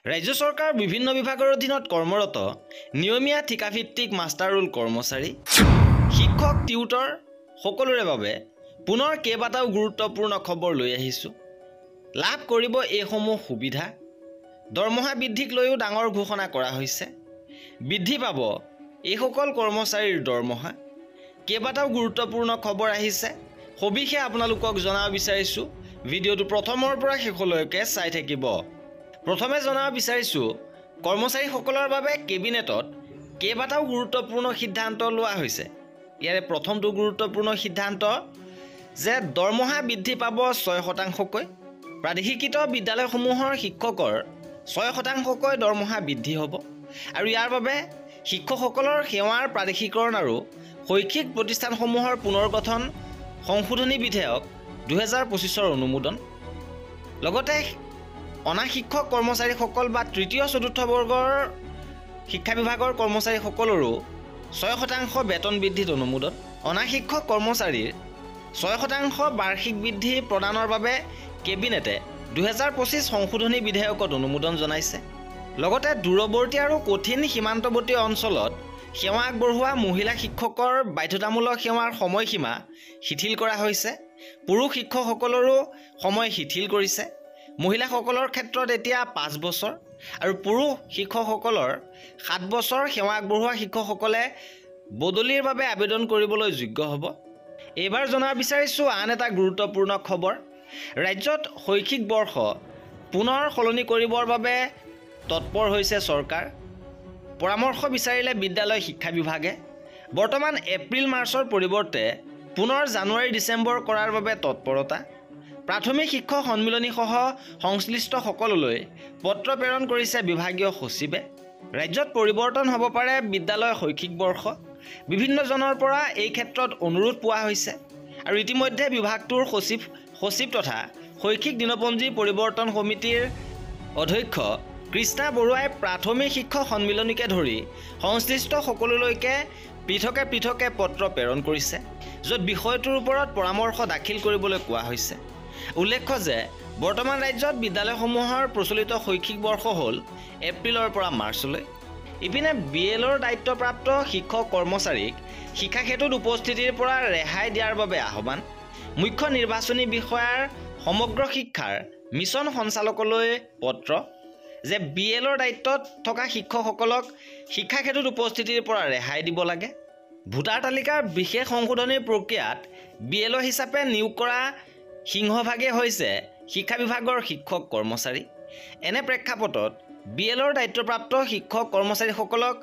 ৰাজ্য চৰকাৰ বিভিন্ন বিভাগৰ অধীনত কৰ্মৰত নিয়মীয়া ঠিকাভিত্তিক মাষ্টাৰ ৰোল কৰ্মচাৰী শিক্ষক টিউটৰ সকলোৰে বাবে পুনৰ কেইবাটাও গুৰুত্বপূৰ্ণ খবৰ লৈ আহিছোঁ। লাভ কৰিব এইসমূহ সুবিধা। দৰমহা বৃদ্ধিক লৈও ডাঙৰ ঘোষণা কৰা হৈছে। বৃদ্ধি পাব এইসকল কৰ্মচাৰীৰ দৰমহা। কেইবাটাও গুৰুত্বপূৰ্ণ খবৰ আহিছে। সবিশেষ আপোনালোকক জনাব বিচাৰিছোঁ। ভিডিঅ'টো প্ৰথমৰ পৰা শেষলৈকে চাই থাকিব। প্ৰথমে জনাব বিচাৰিছোঁ কৰ্মচাৰীসকলৰ বাবে কেবিনেটত কেইবাটাও গুৰুত্বপূৰ্ণ সিদ্ধান্ত লোৱা হৈছে। ইয়াৰে প্ৰথমটো গুৰুত্বপূৰ্ণ সিদ্ধান্ত যে দৰমহা বৃদ্ধি পাব 6%কৈ। প্ৰাদেশিকৃত বিদ্যালয়সমূহৰ শিক্ষকৰ 6%কৈ দৰমহা বৃদ্ধি হ'ব আৰু ইয়াৰ বাবে শিক্ষকসকলৰ সেৱাৰ প্ৰাদেশিকৰণ আৰু শৈক্ষিক প্ৰতিষ্ঠানসমূহৰ পুনৰ্গঠন সংশোধনী বিধেয়ক 2025ৰ অনুমোদন। লগতে অনা শিক্ষক কৰ্মচাৰীসকল বা তৃতীয় চতুৰ্থ বৰ্গৰ শিক্ষা বিভাগৰ কৰ্মচাৰীসকলৰো 6% বেতন বৃদ্ধিত অনুমোদন। অনা শিক্ষক কৰ্মচাৰীৰ 6% বাৰ্ষিক বৃদ্ধি প্ৰদানৰ বাবে কেবিনেটে 2025 সংশোধনী বিধেয়কত অনুমোদন জনাইছে। লগতে দূৰৱৰ্তী আৰু কঠিন সীমান্তৱৰ্তী অঞ্চলত সেৱা আগবঢ়োৱা মহিলা শিক্ষকৰ বাধ্যতামূলক সেৱাৰ সময়সীমা শিথিল কৰা হৈছে। পুৰুষ শিক্ষকসকলৰো সময় শিথিল কৰিছে। মহিলাসকলৰ ক্ষেত্ৰত এতিয়া 5 বছৰ আৰু পুৰুষ শিক্ষকসকলৰ 7 বছৰ সেৱা আগবঢ়োৱা শিক্ষকসকলে বদলিৰ বাবে আবেদন কৰিবলৈ যোগ্য হ'ব। এইবাৰ জনাব বিচাৰিছোঁ আন এটা গুৰুত্বপূৰ্ণ খবৰ। ৰাজ্যত শৈক্ষিক বৰ্ষ পুনৰ সলনি কৰিবৰ বাবে তৎপৰ হৈছে চৰকাৰ। পৰামৰ্শ বিচাৰিলে বিদ্যালয় শিক্ষা বিভাগে। বৰ্তমান এপ্ৰিল-মাৰ্চৰ পৰিৱৰ্তে পুনৰ জানুৱাৰী-ডিচেম্বৰ কৰাৰ বাবে তৎপৰতা। প্ৰাথমিক শিক্ষক সন্মিলনীসহ সংশ্লিষ্ট সকললৈ পত্ৰ প্ৰেৰণ কৰিছে বিভাগীয় সচিবে। ৰাজ্যত পৰিৱৰ্তন হ'ব পাৰে বিদ্যালয় শৈক্ষিক বৰ্ষ। বিভিন্নজনৰ পৰা এই ক্ষেত্ৰত অনুৰোধ পোৱা হৈছে আৰু ইতিমধ্যে বিভাগটোৰ সচিব তথা শৈক্ষিক দিনপঞ্জী পৰিৱৰ্তন সমিতিৰ অধ্যক্ষ কৃষ্ণা বৰুৱাই প্ৰাথমিক শিক্ষক সন্মিলনীকে ধৰি সংশ্লিষ্ট সকলোলৈকে পৃথকে পত্ৰ প্ৰেৰণ কৰিছে, য'ত বিষয়টোৰ ওপৰত পৰামৰ্শ দাখিল কৰিবলৈ কোৱা হৈছে। উল্লেখ্য যে বৰ্তমান ৰাজ্যত বিদ্যালয়সমূহৰ প্ৰচলিত শৈক্ষিক বৰ্ষ হ'ল এপ্ৰিলৰ পৰা মাৰ্চলৈ। ইপিনে BLৰ দায়িত্বপ্ৰাপ্ত শিক্ষক কৰ্মচাৰীক শিক্ষাক্ষেত্ৰত উপস্থিতিৰ পৰা ৰেহাই দিয়াৰ বাবে আহ্বান। মুখ্য নিৰ্বাচনী বিষয়াৰ সমগ্ৰ শিক্ষাৰ মিছন সঞ্চালকলৈ পত্ৰ যে BLৰ দায়িত্বত থকা শিক্ষকসকলক শিক্ষাক্ষেত্ৰত উপস্থিতিৰ পৰা ৰেহাই দিব লাগে। ভোটাৰ তালিকাৰ বিশেষ সংশোধনীৰ প্ৰক্ৰিয়াত BLO হিচাপে নিয়োগ কৰা সিংহভাগে হৈছে শিক্ষা বিভাগৰ শিক্ষক কৰ্মচাৰী। এনে প্ৰেক্ষাপটত BLৰ দায়িত্বপ্ৰাপ্ত শিক্ষক কৰ্মচাৰীসকলক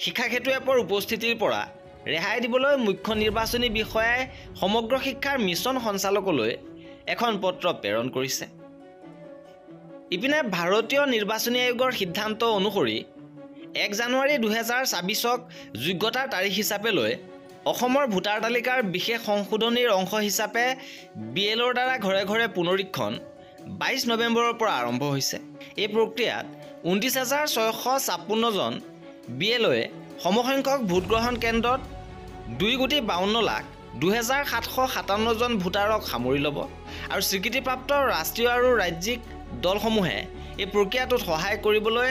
শিক্ষাক্ষেত্ৰ এপৰ উপস্থিতিৰ পৰা ৰেহাই দিবলৈ মুখ্য নিৰ্বাচনী বিষয়াই সমগ্ৰ শিক্ষাৰ মিছন সঞ্চালকলৈ এখন পত্ৰ প্ৰেৰণ কৰিছে। ইপিনে ভাৰতীয় নিৰ্বাচনী আয়োগৰ সিদ্ধান্ত অনুসৰি 1 জানুৱাৰী 2024ক যোগ্যতাৰ তাৰিখ হিচাপে লৈ অসমৰ ভোটাৰ তালিকাৰ বিশেষ সংশোধনীৰ অংশ হিচাপে BLৰ দ্বাৰা ঘৰে ঘৰে পুনৰীক্ষণ 22 নৱেম্বৰৰ পৰা আৰম্ভ হৈছে। এই প্ৰক্ৰিয়াত 29,656 জন BLOৱে সমসংখ্যক ভোটগ্ৰহণ কেন্দ্ৰত 2,52,02,757 জন ভোটাৰক সামৰি ল'ব আৰু স্বীকৃতিপ্ৰাপ্ত ৰাষ্ট্ৰীয় আৰু ৰাজ্যিক দলসমূহে এই প্ৰক্ৰিয়াটোত সহায় কৰিবলৈ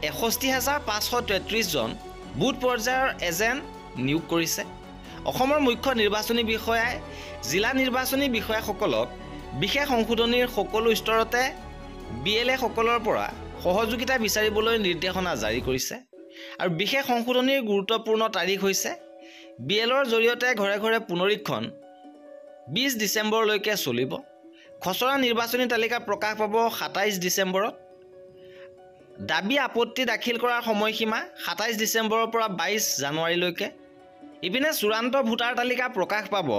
61,533 জন বুথ পৰ্যায়ৰ এজেণ্ট নিয়োগ কৰিছে। অসমৰ মুখ্য নিৰ্বাচনী বিষয়াই জিলা নিৰ্বাচনী বিষয়াসকলক বিশেষ সংশোধনীৰ সকলো স্তৰতে BLA সকলৰ পৰা সহযোগিতা বিচাৰিবলৈ নিৰ্দেশনা জাৰি কৰিছে আৰু বিশেষ সংশোধনীৰ গুৰুত্বপূৰ্ণ তাৰিখ হৈছে BLৰ জৰিয়তে ঘৰে ঘৰে পুনৰীক্ষণ 20 ডিচেম্বৰলৈকে চলিব। খচৰা নিৰ্বাচনী তালিকা প্ৰকাশ পাব 27 ডিচেম্বৰত। দাবী আপত্তি দাখিল কৰাৰ সময়সীমা 27 ডিচেম্বৰৰ পৰা 22 জানুৱাৰীলৈকে। ইপিনে চূড়ান্ত ভোটাৰ তালিকা প্ৰকাশ পাব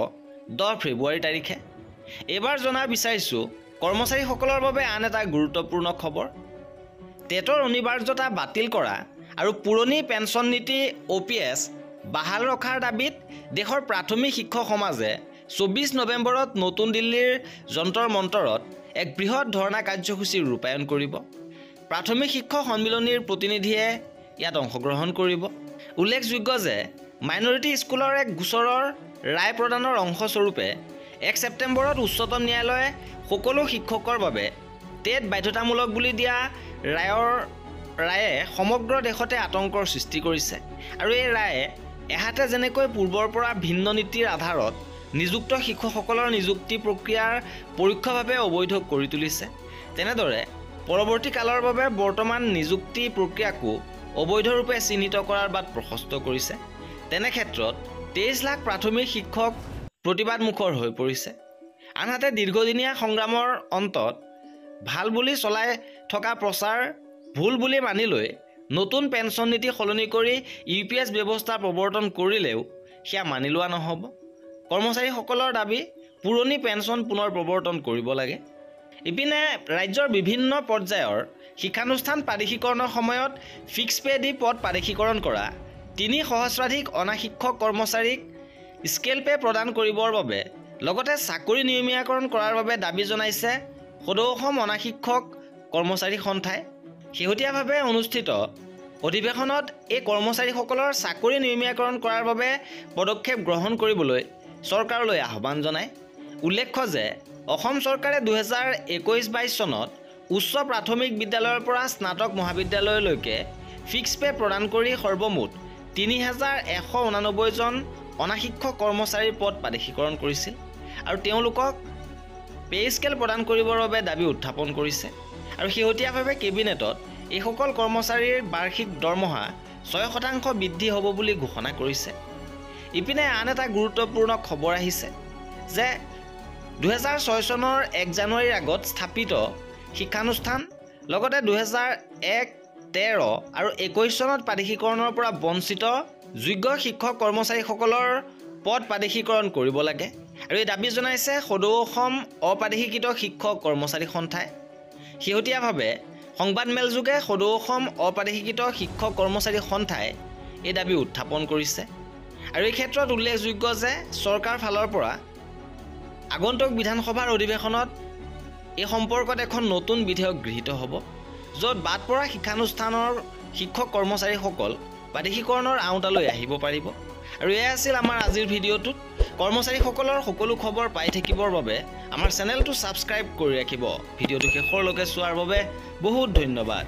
10 ফেব্ৰুৱাৰী তাৰিখে। এইবাৰ জনাব বিচাৰিছোঁ কৰ্মচাৰীসকলৰ বাবে আন এটা গুৰুত্বপূৰ্ণ খবৰ। টেটৰ অনিবাৰ্যতা বাতিল কৰা আৰু পুৰণি পেঞ্চন নীতি OPS বাহাল ৰখাৰ দাবীত দেশৰ প্ৰাথমিক শিক্ষক সমাজে 24 নৱেম্বৰত নতুন দিল্লীৰ যন্তৰ মন্তৰত এক বৃহৎ ধৰ্ণা কাৰ্যসূচী ৰূপায়ণ কৰিব। প্ৰাথমিক শিক্ষক সন্মিলনীৰ প্ৰতিনিধিয়ে ইয়াত অংশগ্ৰহণ কৰিব। উল্লেখযোগ্য যে মাইনৰিটি স্কুলৰ এক গোচৰৰ ৰায় প্ৰদানৰ অংশস্বৰূপে 1 ছেপ্টেম্বৰত উচ্চতম ন্যায়ালয়ে সকলো শিক্ষকৰ বাবে টেট বাধ্যতামূলক বুলি দিয়া ৰায়ে সমগ্ৰ দেশতে আতংকৰ সৃষ্টি কৰিছে আৰু এই ৰায়ে এহাতে যেনেকৈ পূৰ্বৰ পৰা ভিন্ন নীতিৰ আধাৰত নিযুক্ত শিক্ষকসকলৰ নিযুক্তি প্ৰক্ৰিয়াৰ পৰোক্ষভাৱে অবৈধ কৰি তুলিছে, তেনেদৰে পৰৱৰ্তী কালৰ বাবে বৰ্তমান নিযুক্তি প্ৰক্ৰিয়াকো অবৈধৰূপে চিহ্নিত কৰাৰ বাট প্ৰশস্ত কৰিছে। তেনে ক্ষেত্ৰত 23 লাখ প্ৰাথমিক শিক্ষক প্ৰতিবাদমুখৰ হৈ পৰিছে। আনহাতে দীৰ্ঘদিনীয়া সংগ্ৰামৰ অন্তত ভাল বুলি চলাই থকা প্ৰচাৰ ভুল বুলি মানি লৈ নতুন পেঞ্চন নীতি সলনি কৰি UPS ব্যৱস্থা প্ৰৱৰ্তন কৰিলেও সেয়া মানি লোৱা নহ'ব। কৰ্মচাৰীসকলৰ দাবী পুৰণি পেঞ্চন পুনৰ প্ৰৱৰ্তন কৰিব লাগে। ইপিনে ৰাজ্যৰ বিভিন্ন পৰ্যায়ৰ শিক্ষানুষ্ঠান প্ৰাদেশিকৰণৰ সময়ত ফিক্স পে দি পদ প্ৰাদেশিকৰণ কৰা 3 সহস্ৰাধিক অনা শিক্ষক কৰ্মচাৰীক স্কেল পে প্ৰদান কৰিবৰ বাবে লগতে চাকৰি নিয়মীয়াকৰণ কৰাৰ বাবে দাবী জনাইছে সদৌ অসম অনা শিক্ষক কৰ্মচাৰী সন্থাই। শেহতীয়াভাৱে অনুষ্ঠিত অধিৱেশনত এই কৰ্মচাৰীসকলৰ চাকৰি নিয়মীয়াকৰণ কৰাৰ বাবে পদক্ষেপ গ্ৰহণ কৰিবলৈ চৰকাৰলৈ আহ্বান জনায়। উল্লেখ্য যে অসম চৰকাৰে 2021-22 চনত উচ্চ প্ৰাথমিক বিদ্যালয়ৰ পৰা স্নাতক মহাবিদ্যালয়লৈকে ফিক্স পে প্ৰদান কৰি সৰ্বমুঠ 3189 জন অনা শিক্ষক কৰ্মচাৰীৰ পদ প্ৰাদেশিকৰণ কৰিছিল আৰু তেওঁলোকক পে স্কেল প্ৰদান কৰিবৰ বাবে দাবী উত্থাপন কৰিছে আৰু শেহতীয়াভাৱে কেবিনেটত এইসকল কৰ্মচাৰীৰ বাৰ্ষিক দৰমহা 6% বৃদ্ধি হ'ব বুলি ঘোষণা কৰিছে। ইপিনে আন এটা গুৰুত্বপূৰ্ণ খবৰ আহিছে যে 2006 চনৰ 1 জানুৱাৰীৰ আগত স্থাপিত শিক্ষানুষ্ঠান লগতে 2001, 13 আৰু 21 চনত প্ৰাদেশিকৰণৰ পৰা বঞ্চিত যোগ্য শিক্ষক কৰ্মচাৰীসকলৰ পদ প্ৰাদেশিকৰণ কৰিব লাগে আৰু এই দাবী জনাইছে সদৌ অসম অপ্ৰাদেশিকৃত শিক্ষক কৰ্মচাৰী সন্থাই। শেহতীয়াভাৱে সংবাদমেলযোগে সদৌ অসম অপ্ৰাদেশিকৃত শিক্ষক কৰ্মচাৰী সন্থাই এই দাবী উত্থাপন কৰিছে আৰু এই ক্ষেত্ৰত উল্লেখযোগ্য যে চৰকাৰ ফালৰ পৰা আগন্তুক বিধানসভাৰ অধিৱেশনত এই সম্পৰ্কত এখন নতুন বিধেয়ক গৃহীত হ'ব, য'ত বাদ পৰা শিক্ষানুষ্ঠানৰ শিক্ষক কৰ্মচাৰীসকল প্ৰাদেশিকৰণৰ আওতালৈ আহিব পাৰিব। আৰু এয়া আছিল আমাৰ আজিৰ ভিডিঅ'টোত। কৰ্মচাৰীসকলৰ সকলো খবৰ পাই থাকিবৰ বাবে আমাৰ চেনেলটো ছাবস্ক্ৰাইব কৰি ৰাখিব। ভিডিঅ'টো শেষৰলৈকে চোৱাৰ বাবে বহুত ধন্যবাদ।